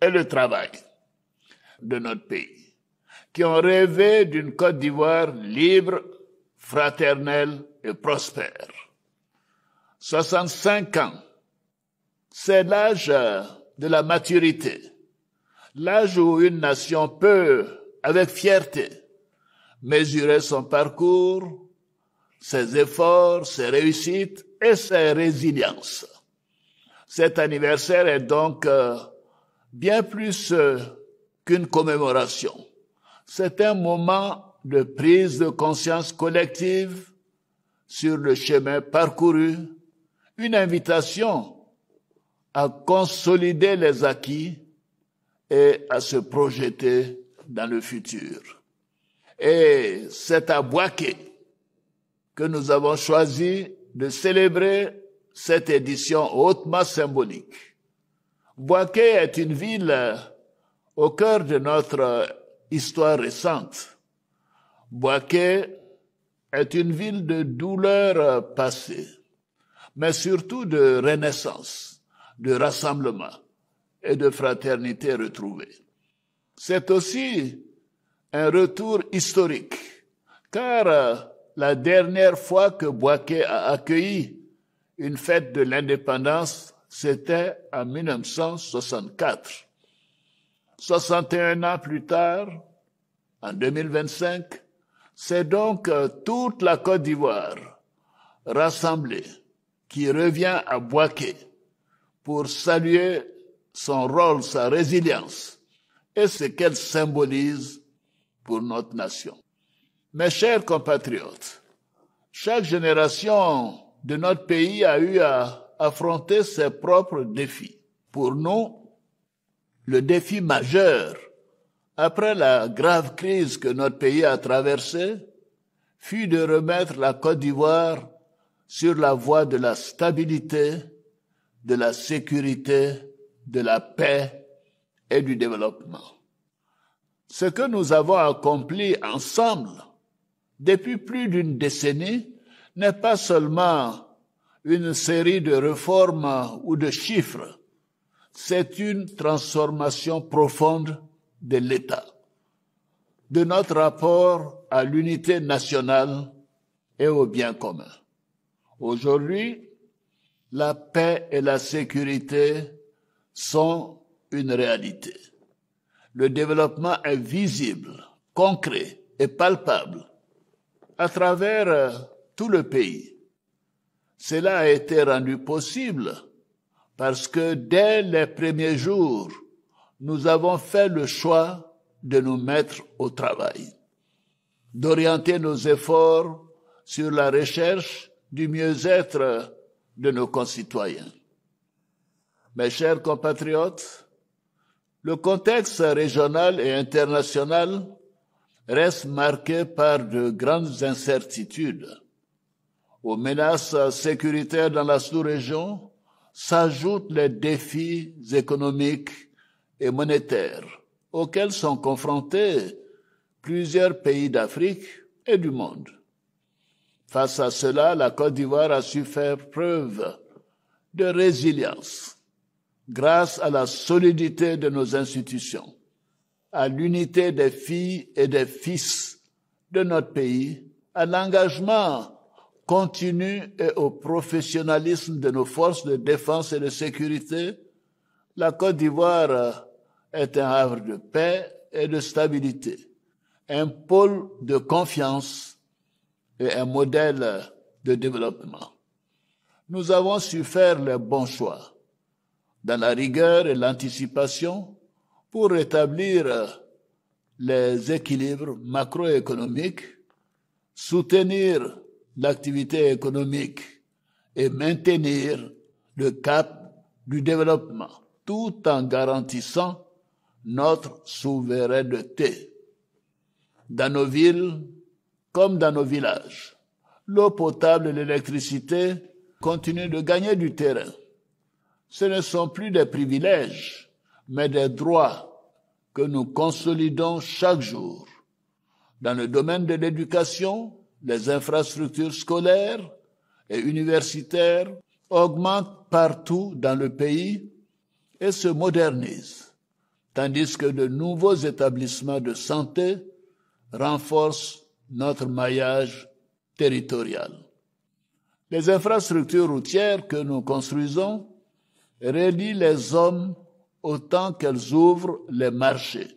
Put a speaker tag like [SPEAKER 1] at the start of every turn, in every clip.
[SPEAKER 1] et le travail de notre pays, qui ont rêvé d'une Côte d'Ivoire libre, fraternelle et prospère. 65 ans, c'est l'âge de la maturité, l'âge où une nation peut, avec fierté, mesurer son parcours, ses efforts, ses réussites et ses résiliences. Cet anniversaire est donc bien plus qu'une commémoration. C'est un moment de prise de conscience collective sur le chemin parcouru, une invitation à consolider les acquis et à se projeter dans le futur. Et c'est à Bouaké que nous avons choisi de célébrer cette édition hautement symbolique. Bouaké est une ville au cœur de notre histoire récente. Bouaké est une ville de douleur passée, mais surtout de renaissance, de rassemblement et de fraternité retrouvée. C'est aussi un retour historique, car la dernière fois que Bouaké a accueilli une fête de l'indépendance, c'était en 1964. 61 ans plus tard, en 2025, c'est donc toute la Côte d'Ivoire rassemblée qui revient à Bouaké pour saluer son rôle, sa résilience et ce qu'elle symbolise pour notre nation. Mes chers compatriotes, chaque génération de notre pays a eu à affronter ses propres défis. Pour nous, le défi majeur, après la grave crise que notre pays a traversée, fut de remettre la Côte d'Ivoire sur la voie de la stabilité, de la sécurité, de la paix et du développement. Ce que nous avons accompli ensemble depuis plus d'une décennie n'est pas seulement une série de réformes ou de chiffres, c'est une transformation profonde de l'État, de notre rapport à l'unité nationale et au bien commun. Aujourd'hui, la paix et la sécurité sont une réalité. Le développement est visible, concret et palpable à travers tout le pays. Cela a été rendu possible parce que dès les premiers jours, nous avons fait le choix de nous mettre au travail, d'orienter nos efforts sur la recherche du mieux-être de nos concitoyens. Mes chers compatriotes, le contexte régional et international reste marqué par de grandes incertitudes. Aux menaces sécuritaires dans la sous-région s'ajoutent les défis économiques et monétaires auxquels sont confrontés plusieurs pays d'Afrique et du monde. Face à cela, la Côte d'Ivoire a su faire preuve de résilience grâce à la solidité de nos institutions, à l'unité des filles et des fils de notre pays, à l'engagement continu et au professionnalisme de nos forces de défense et de sécurité. La Côte d'Ivoire est un havre de paix et de stabilité, un pôle de confiance et un modèle de développement. Nous avons su faire les bons choix dans la rigueur et l'anticipation pour rétablir les équilibres macroéconomiques, soutenir l'activité économique et maintenir le cap du développement, tout en garantissant notre souveraineté. Dans nos villes comme dans nos villages, l'eau potable et l'électricité continuent de gagner du terrain. Ce ne sont plus des privilèges, mais des droits que nous consolidons chaque jour. Dans le domaine de l'éducation, les infrastructures scolaires et universitaires augmentent partout dans le pays et se modernisent. tandis que de nouveaux établissements de santé renforcent notre maillage territorial. Les infrastructures routières que nous construisons relient les hommes autant qu'elles ouvrent les marchés.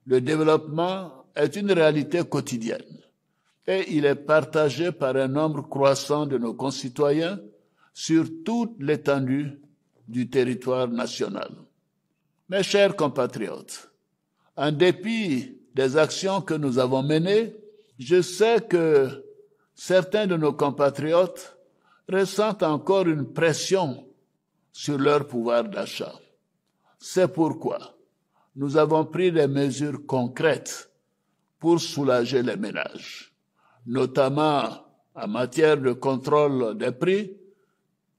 [SPEAKER 1] Le développement est une réalité quotidienne et il est partagé par un nombre croissant de nos concitoyens sur toute l'étendue du territoire national. Mes chers compatriotes, en dépit des actions que nous avons menées, je sais que certains de nos compatriotes ressentent encore une pression sur leur pouvoir d'achat. C'est pourquoi nous avons pris des mesures concrètes pour soulager les ménages, notamment en matière de contrôle des prix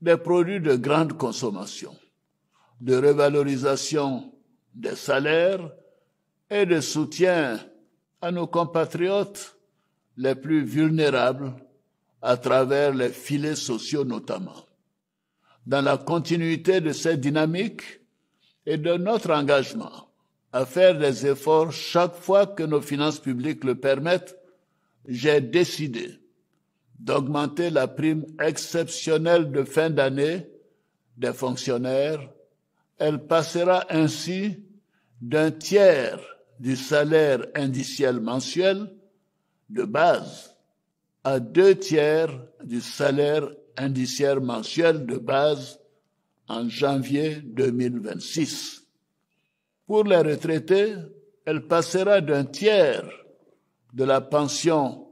[SPEAKER 1] des produits de grande consommation, de revalorisation des salaires et de soutien à nos compatriotes les plus vulnérables à travers les filets sociaux notamment. Dans la continuité de cette dynamique et de notre engagement à faire des efforts chaque fois que nos finances publiques le permettent, j'ai décidé d'augmenter la prime exceptionnelle de fin d'année des fonctionnaires. Elle passera ainsi d'un tiers du salaire indiciel mensuel de base à 2/3 du salaire indiciaire mensuel de base en janvier 2026. Pour les retraités, elle passera d'un tiers de la pension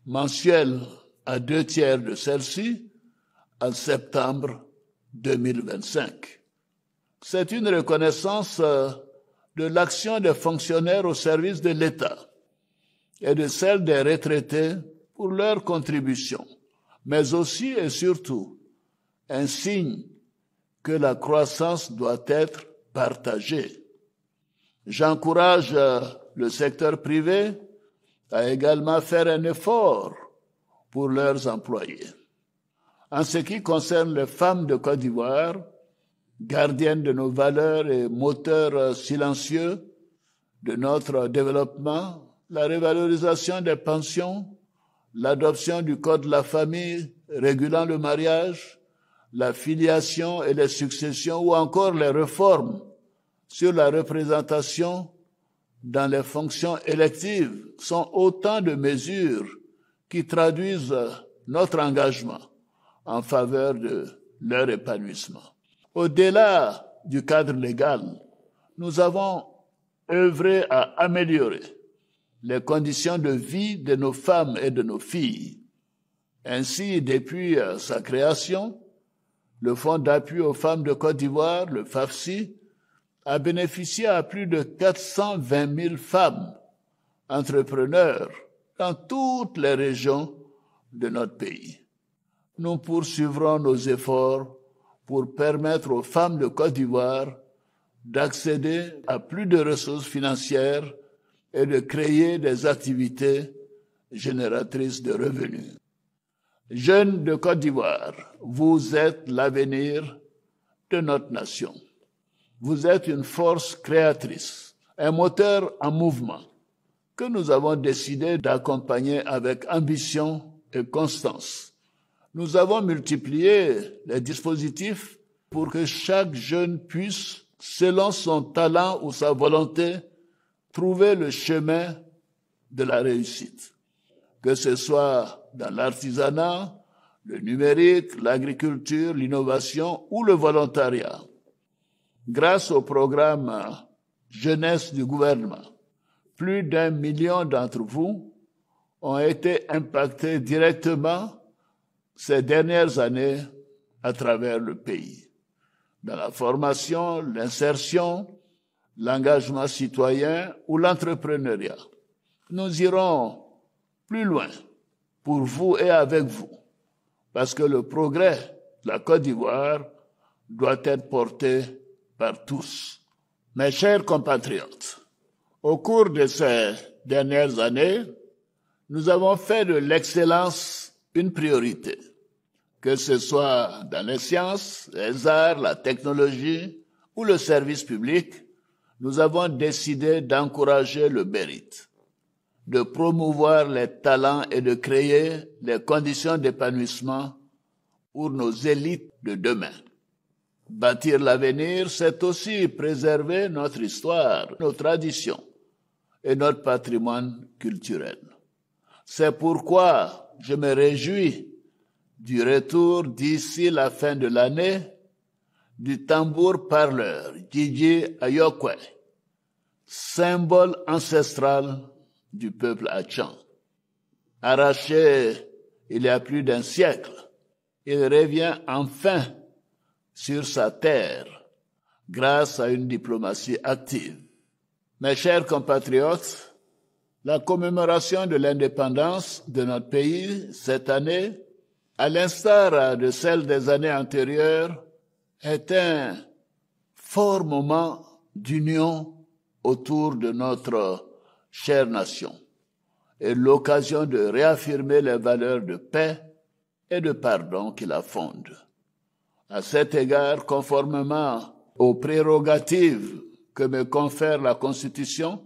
[SPEAKER 1] mensuelle à 2/3 de celle-ci en septembre 2025. C'est une reconnaissance de l'action des fonctionnaires au service de l'État et de celle des retraités pour leur contribution, mais aussi et surtout un signe que la croissance doit être partagée. J'encourage le secteur privé à également faire un effort pour leurs employés. En ce qui concerne les femmes de Côte d'Ivoire, gardiennes de nos valeurs et moteurs silencieux de notre développement, la revalorisation des pensions, l'adoption du Code de la famille régulant le mariage, la filiation et les successions ou encore les réformes sur la représentation dans les fonctions électives sont autant de mesures qui traduisent notre engagement en faveur de leur épanouissement. Au-delà du cadre légal, nous avons œuvré à améliorer les conditions de vie de nos femmes et de nos filles. Ainsi, depuis sa création, le Fonds d'appui aux femmes de Côte d'Ivoire, le FAFSI, a bénéficié à plus de 420 000 femmes entrepreneurs dans toutes les régions de notre pays. Nous poursuivrons nos efforts pour permettre aux femmes de Côte d'Ivoire d'accéder à plus de ressources financières et de créer des activités génératrices de revenus. Jeunes de Côte d'Ivoire, vous êtes l'avenir de notre nation. Vous êtes une force créatrice, un moteur en mouvement que nous avons décidé d'accompagner avec ambition et constance. Nous avons multiplié les dispositifs pour que chaque jeune puisse, selon son talent ou sa volonté, trouver le chemin de la réussite. Que ce soit dans l'artisanat, le numérique, l'agriculture, l'innovation ou le volontariat. Grâce au programme Jeunesse du gouvernement, plus d'1 million d'entre vous ont été impactés directement ces dernières années à travers le pays. Dans la formation, l'insertion, l'engagement citoyen ou l'entrepreneuriat. Nous irons plus loin pour vous et avec vous, parce que le progrès de la Côte d'Ivoire doit être porté par tous. Mes chers compatriotes, au cours de ces dernières années, nous avons fait de l'excellence une priorité, que ce soit dans les sciences, les arts, la technologie ou le service public. nous avons décidé d'encourager le mérite, de promouvoir les talents et de créer les conditions d'épanouissement pour nos élites de demain. Bâtir l'avenir, c'est aussi préserver notre histoire, nos traditions et notre patrimoine culturel. C'est pourquoi je me réjouis du retour d'ici la fin de l'année du tambour parleur Djidji Ayokwe, symbole ancestral du peuple Achan. Arraché il y a plus d'un siècle, il revient enfin sur sa terre grâce à une diplomatie active. Mes chers compatriotes, la commémoration de l'indépendance de notre pays cette année, à l'instar de celle des années antérieures, est un fort moment d'union autour de notre chère nation et l'occasion de réaffirmer les valeurs de paix et de pardon qui la fondent. À cet égard, conformément aux prérogatives que me confère la Constitution,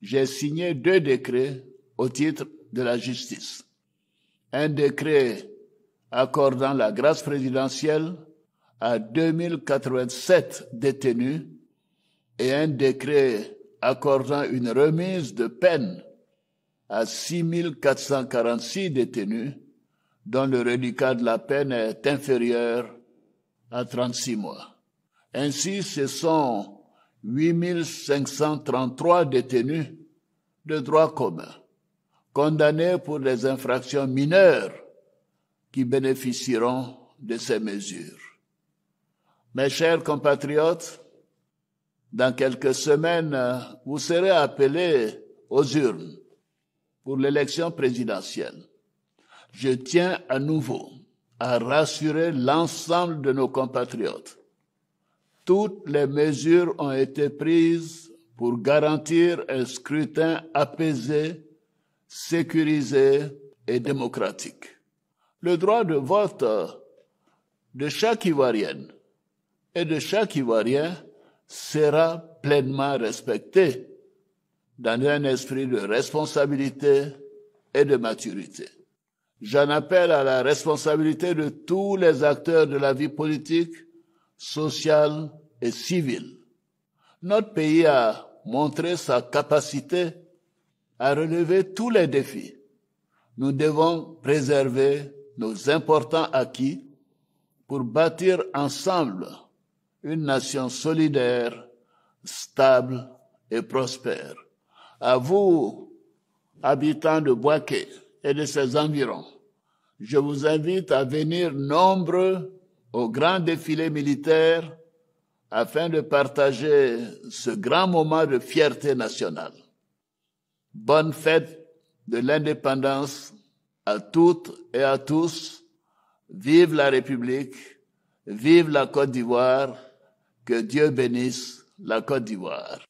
[SPEAKER 1] j'ai signé 2 décrets au titre de la justice. Un décret accordant la grâce présidentielle à 2087 détenus et un décret accordant une remise de peine à 6446 détenus dont le reliquat de la peine est inférieur à 36 mois. Ainsi, ce sont 8533 détenus de droit commun, condamnés pour des infractions mineures qui bénéficieront de ces mesures. Mes chers compatriotes, dans quelques semaines, vous serez appelés aux urnes pour l'élection présidentielle. Je tiens à nouveau à rassurer l'ensemble de nos compatriotes. Toutes les mesures ont été prises pour garantir un scrutin apaisé, sécurisé et démocratique. Le droit de vote de chaque Ivoirienne et de chaque Ivoirien sera pleinement respecté dans un esprit de responsabilité et de maturité. J'en appelle à la responsabilité de tous les acteurs de la vie politique, sociale et civile. Notre pays a montré sa capacité à relever tous les défis. Nous devons préserver nos importants acquis pour bâtir ensemble une nation solidaire, stable et prospère. À vous, habitants de Bouaké et de ses environs, je vous invite à venir nombreux au grand défilé militaire afin de partager ce grand moment de fierté nationale. Bonne fête de l'indépendance à toutes et à tous. Vive la République, vive la Côte d'Ivoire, que Dieu bénisse la Côte d'Ivoire.